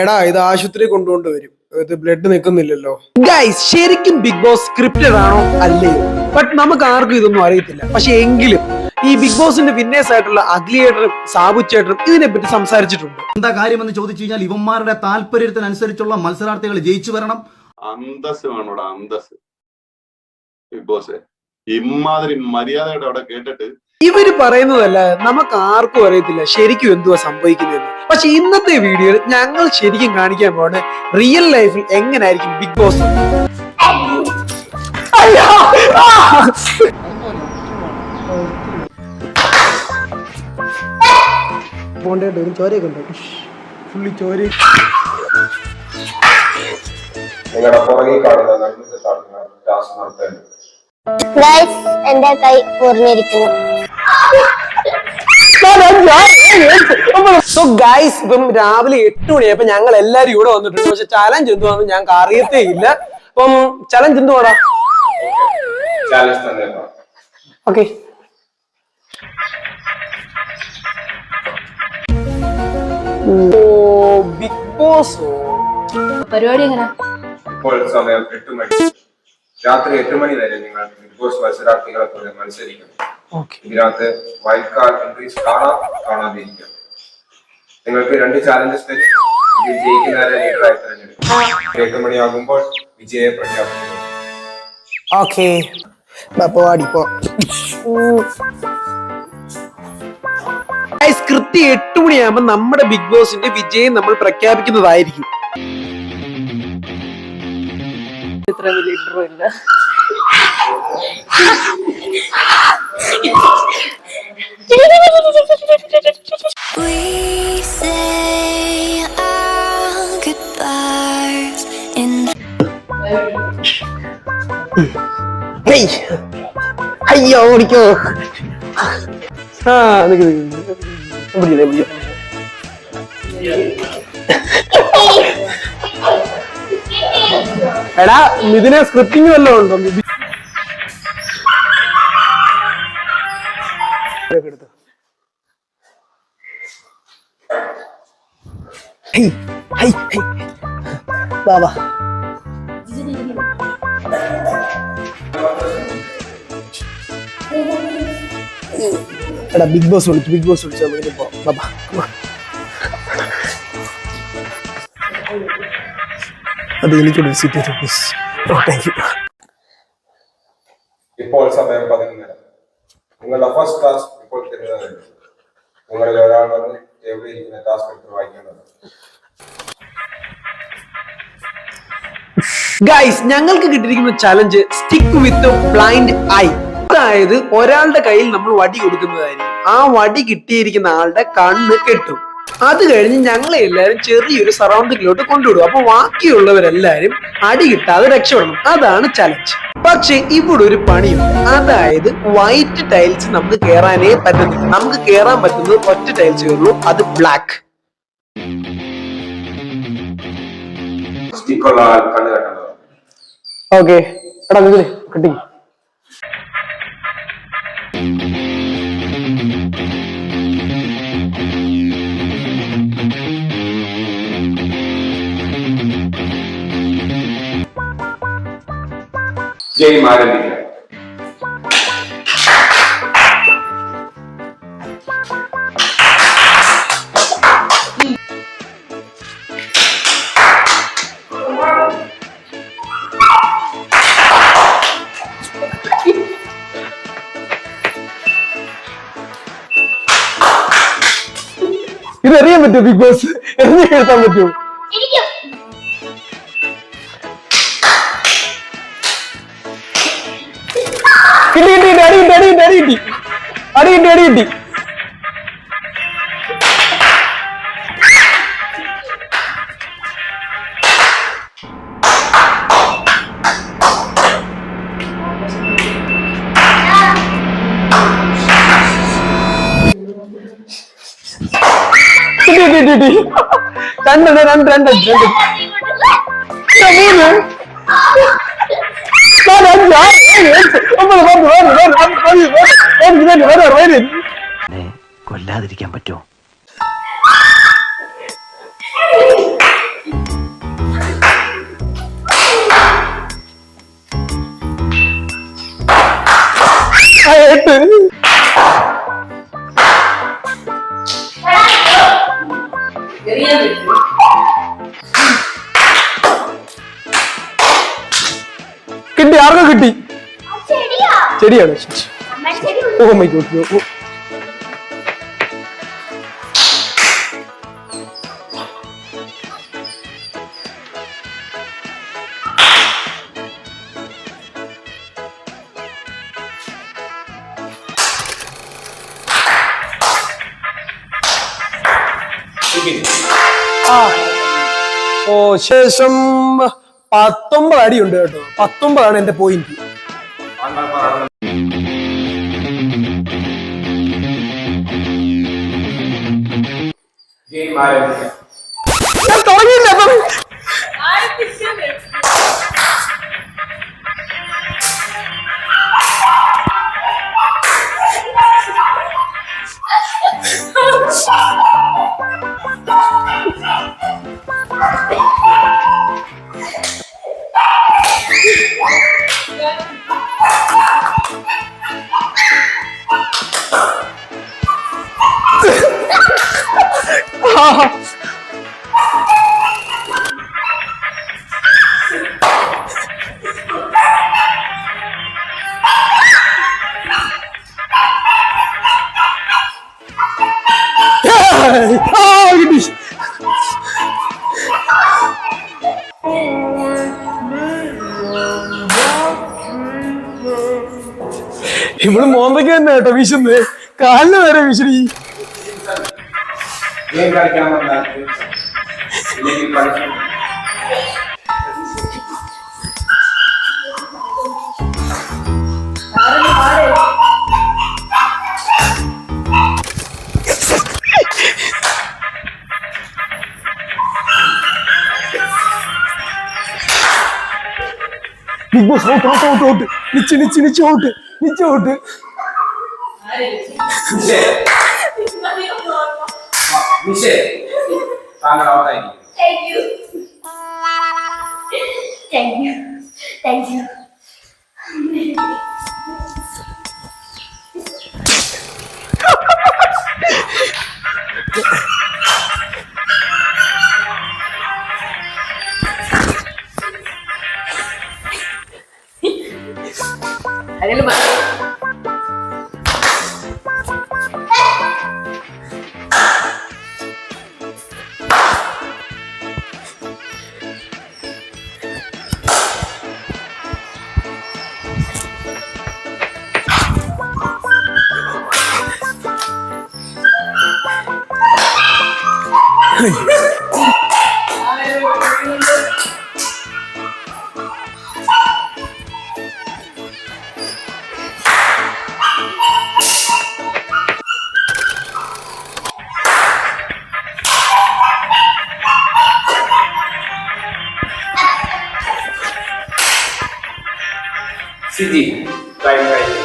എടാ ഇത് ആശുപത്രി കൊണ്ടുവരും. ഇത് ബ്ലഡ് നിൽക്കുന്നില്ലല്ലോ. ഗൈസ് ശരിക്കും ബിഗ് ബോസ് സ്ക്രിപ്റ്റഡ് ആണോ അല്ലയോ? ബട്ട് നമുക്ക് ആർക്കും ഇതൊന്നും അറിയത്തില്ല. പക്ഷെ എങ്കിലും ഈ ബിഗ് ബോസിന്റെ വിന്നേഴ്സ് ആയിട്ടുള്ള അഖിലേട്ടനും സാബുച്ചേട്ടനും ഇതിനെപ്പറ്റി സംസാരിച്ചിട്ടുണ്ട്. എന്താ കാര്യമെന്ന് ചോദിച്ചു കഴിഞ്ഞാൽ ഇവന്മാരുടെ താല്പര്യത്തിനനുസരിച്ചുള്ള മത്സരാർത്ഥികൾ ജയിച്ചു വരണം. അന്തസ് വേണോടാ, അന്തസ്. ബിഗ് ബോസ് ഇമാതിരി മര്യാദയുടെ അവിടെ കേട്ടിട്ട് ഇവര് പറയുന്നതല്ല നമുക്ക് ആർക്കും അറിയത്തില്ല ശരിക്കും എന്തുവാ സംഭവിക്കുന്നതെന്ന്. പക്ഷെ ഇന്നത്തെ വീഡിയോയിൽ ഞങ്ങൾ ശരിക്കും കാണിക്കാൻ പോണ് റിയൽ ലൈഫിൽ എങ്ങനായിരിക്കും ബിഗ് ബോസ്. ചോരയൊക്കെ ഉണ്ട്, ഫുള്ളി ചോര. നിങ്ങളുടെ പുറകെ കാണുന്ന നടുക്ക് കാണുന്ന ടാസ്ക് നടത്താൻ എന്റെ കൈ മുറിഞ്ഞിരിക്കുന്നു. സോ ഗൈസ് ഇപ്പം രാവിലെ 8 മണിയായപ്പോ ഞങ്ങൾ എല്ലാരും ഇവിടെ വന്നിട്ടുണ്ട്. പക്ഷെ ചലഞ്ച് എന്തുവാന്ന് ഞങ്ങൾക്ക് അറിയത്തേ ഇല്ല. അപ്പം ചലഞ്ച് എന്തുവാടാ? ഓക്കെ ബിഗ് ബോസ് പരിപാടി എങ്ങനെ? ഇപ്പോൾ സമയം 8 മണി. രാത്രി 8 മണി വരെ നിങ്ങൾ ബിഗ് ബോസ് മത്സരാർത്ഥികളെ പോലെ മത്സരിക്കണം. ഇതിനകത്ത് വൈൽഡ് കാർഡ് എൻട്രീസ് കാണാതിരിക്കാം. നിങ്ങൾക്ക് 2 ചാലഞ്ചസ് തരും. ഇതിൽ ജയിക്കുന്നവരെ ലീഡറായി തിരഞ്ഞെടുക്കും. 8 മണിയാകുമ്പോൾ വിജയെ പ്രഖ്യാപിക്കുന്നു. ഓക്കെ കൃത്യം 8 മണിയാകുമ്പോ നമ്മുടെ ബിഗ് ബോസിന്റെ വിജയം നമ്മൾ പ്രഖ്യാപിക്കുന്നതായിരിക്കും. ഇത്ര വലിയ ഇൻട്രോ ഇല്ല. അയ്യോ ഓടിക്കോ. എടാ ഇതിനെ സ്ക്രിപ്റ്റിംഗ് വല്ലതും ഉണ്ടോ? ബാബാ എടാ ബിഗ് ബോസ് വിളിച്ചു നമുക്ക് പോ. ബാബാ അത് എനിക്കൊരു സീറ്റ് പ്ലീസ്. Thank you. ഇപ്പോൾ സമയം 11. നിങ്ങളുടെ ഫസ്റ്റ് ടാസ്ക് ഇപ്പോൾ തരുന്നതാണ്. നിങ്ങളിൽ ഒരാൾ വന്ന് എവിടെ ഇരിക്കുന്ന ടാസ്ക് എടുത്ത് വായിക്കേണ്ടത്. ഗൈസ് ഞങ്ങൾക്ക് കിട്ടിയിരിക്കുന്ന challenge stick with blind I. അതായത് ഒരാളുടെ കയ്യിൽ നമ്മൾ വടി കൊടുക്കുന്നതായിരിക്കും. ആ വടി കിട്ടിയിരിക്കുന്ന ആളുടെ കണ്ണ് കെട്ടും. അത് കഴിഞ്ഞ് ഞങ്ങളെ എല്ലാരും ചെറിയൊരു സറൗണ്ടിങ്ങിലോട്ട് കൊണ്ടുവിടും. അപ്പൊ ബാക്കിയുള്ളവരെല്ലാരും അടി കിട്ടാതെ രക്ഷപ്പെടണം. അതാണ് ചലഞ്ച്. പക്ഷെ ഇവിടെ ഒരു പണിയുണ്ട്. അതായത് വൈറ്റ് ടൈൽസ് നമുക്ക് കേറാനേ പറ്റുന്നില്ല. നമുക്ക് കേറാൻ പറ്റുന്നത് ഒറ്റ ടൈൽസേ ഉള്ളൂ, അത് ബ്ലാക്ക്. ഓക്കെ എടാ കിട്ടി. ജയ് ആരംഭിക്കാം. ഇത് അറിയാൻ പറ്റുമോ? ബിഗ് ബോസ് എറിഞ്ഞു കേൾക്കാൻ പറ്റുമോ? അടി രണ്ട് കൊല്ലാതിരിക്കാൻ പറ്റുമോ? കിട്ടി. ചെടിയാണ്. Oh my God. ഓ ശേഷം 19 അടിയുണ്ട് കേട്ടോ. 19 എന്റെ പോയിന്റ്. ഞാൻ തുടങ്ങിയില്ല. ഇവിടെ മോന്തയ്ക്ക് തന്നെ കേട്ടോ വീശുന്നത്. കാലിന് വരെ വീശി. Big boss out. Nick out. Thank you. Sidi, time.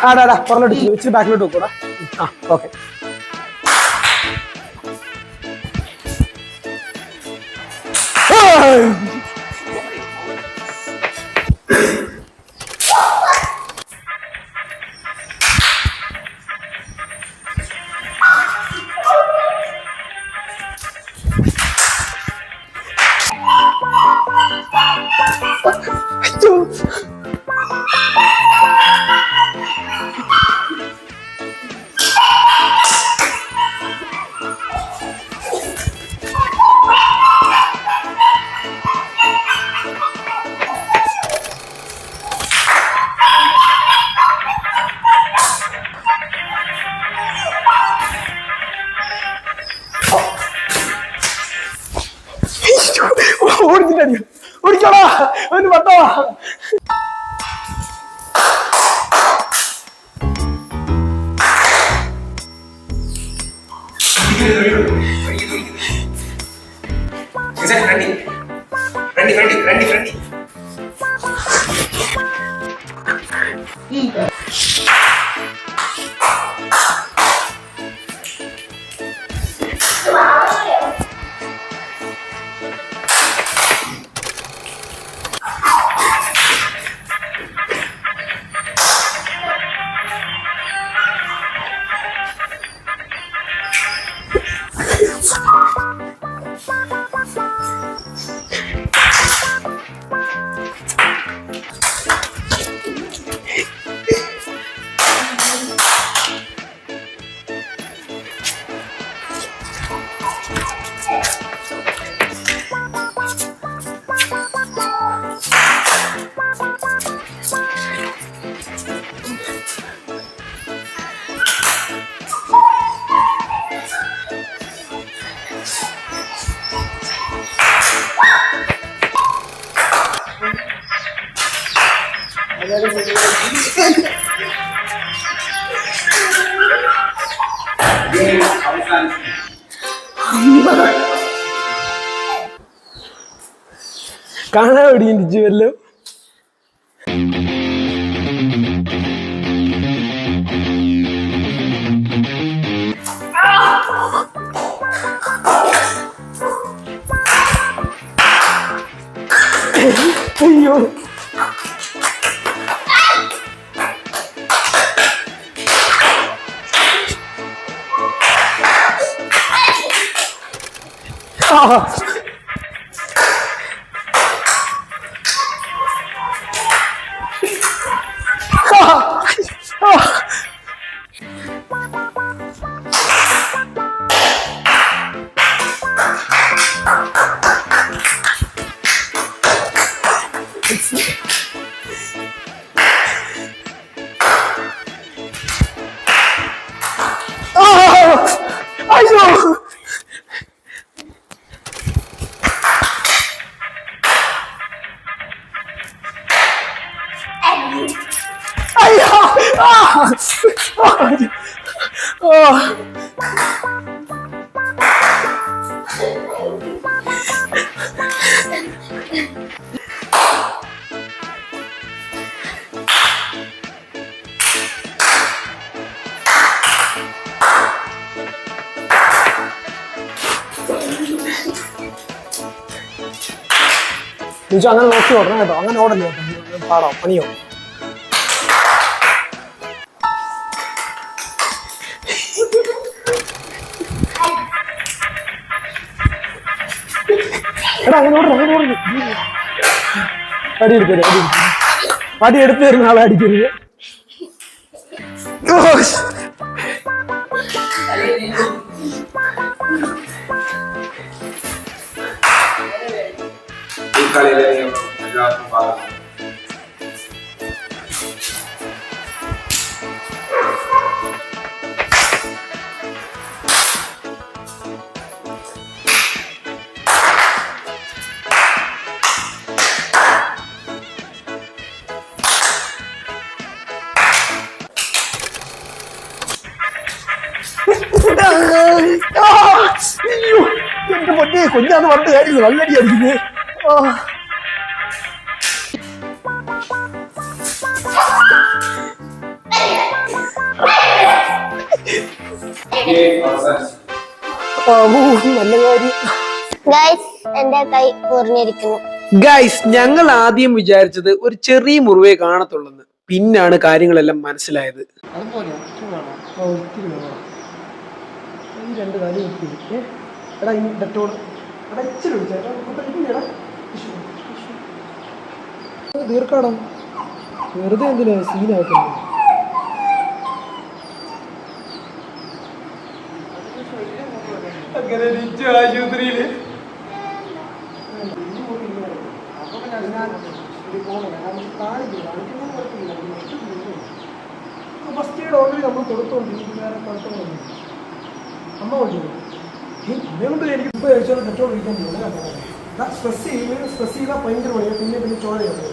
ആടാ പുറലോട്ട് ഇച്ചിരി ബാക്കിലോട്ട് വെക്കൂടാ. ഓക്കെ. ഓടിക്കോടാ ഒന്ന് പട്ടോ. Ready. കാണാൻ വേണ്ടി വല്ലോ. അയ്യോ അയ്യോ അയ്യോ അങ്ങനെ നോക്കി ഓടണം കേട്ടോ. അങ്ങനെ ഓടല്ലേ കേട്ടോ, പാടോ പണിയോ. എടാ അങ്ങനെ ഓടണം, അങ്ങനെ ഓടണം. അടി എടുത്തരും, അടി എടുത്തു തരുന്ന ആളെ അടിക്കരുത്. ഈ കളിയിലെ നിയമം എല്ലാവർക്കും ബാധകമാണ്. എന്റെ പൊന്നെ കൊഞ്ഞാന്ന് പറഞ്ഞ കാര്യം നല്ലടി അടിക്കുന്നത്. നല്ല കാര്യം. എന്റെ കൈ മുറിഞ്ഞിരിക്കുന്നു. ഗൈസ്, ഞങ്ങൾ ആദ്യം വിചാരിച്ചത് ഒരു ചെറിയ മുറിവേ കാണത്തുള്ളെന്ന്. പിന്നാണ് കാര്യങ്ങളെല്ലാം മനസ്സിലായത്. രണ്ട് കാര്യം എടാ ഇനി ഡെറ്റോൾ തീർക്കാടാ, വെറുതെ എന്തിനാ സീനാക്കുന്നത്. അങ്ങനെ ആശുപത്രിയില് ഫസ്റ്റ് എയ്ഡ് ഓൾറെഡി നമ്മൾ കൊടുത്തോണ്ടിരിക്കും. വേറെ കുഴപ്പമൊന്നും അമ്മ കൊണ്ടുപോകും. അമ്മയെ കൊണ്ട് എനിക്ക് ഇപ്പോൾ കഴിച്ചാൽ ഡെറ്റോൾ കഴിക്കാൻ പോകുന്നത്. സ്ട്രെസ് ചെയ്താൽ ഭയങ്കര പണിയാണ്. പിന്നെ ചോരയാണ്.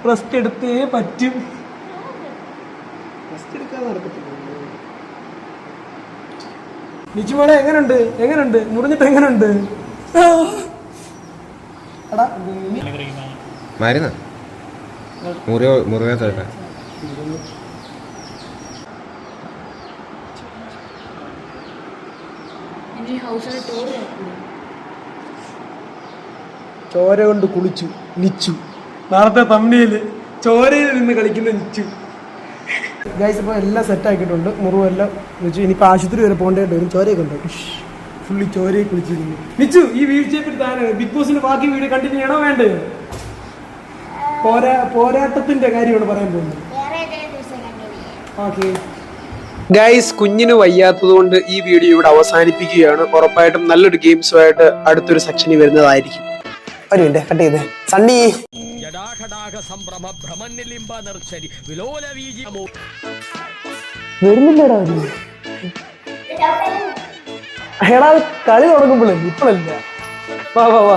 റെസ്റ്റ് എടുത്തേ പറ്റും. റെസ്റ്റ് എടുക്കാതെ നടക്കത്തില്ല. നിച്ചുമോളെ എങ്ങനുണ്ട് മുറിഞ്ഞിട്ട് എങ്ങനുണ്ട്? മരുന്ന് മുറിവേ തരാം. ചോര കൊണ്ട് കുളിച്ചു നിച്ചു. നാളത്തെ തമ്മില് ചോരയിൽ നിന്ന് കളിക്കുന്ന നിച്ചു. ഗൈസ്, ഇപ്പോൾ എല്ലാം സെറ്റ് ആക്കിയിട്ടുണ്ട്. മുറിവെല്ലാം വെച്ചു. ഇനിയിപ്പോൾ ആശുപത്രി വരെ പോകേണ്ടതായിട്ട് വരും. ചോരയൊക്കെ ഉണ്ട്. ഫുള്ളി ചോരയെ കുളിച്ചിരുന്നു. നിച്ചു, ഈ വീഴ്ചയെ പറ്റി താൻ ബിഗ് ബോസിന്റെ ബാക്കി വീഡിയോ കണ്ടിന്യൂ ചെയ്യണോ വേണ്ടേ? പോരാട്ടത്തിന്റെ കാര്യമാണ് പറയാൻ പോകുന്നത്. ഓക്കെ ഗൈസ്, കുഞ്ഞിന് വയ്യാത്തത് കൊണ്ട് ഈ വീഡിയോ ഇവിടെ അവസാനിപ്പിക്കുകയാണ്. ഉറപ്പായിട്ടും നല്ലൊരു ഗെയിംസുമായിട്ട് അടുത്തൊരു സെക്ഷനിൽ വരുന്നതായിരിക്കും. ഒരു മിനിറ്റ് കട്ട് ചെയ്തേ. സണ്ണി ജടാഘടാഘ സംഭ്രമ ഭ്രമനിലിംബ നിർച്ചരി വിലോല വീജി വരുന്നില്ലടാ അവര്. എടാ കളി തുടങ്ങുമ്പോഴേ ഇപ്പഴല്ല. വാ വാ വാ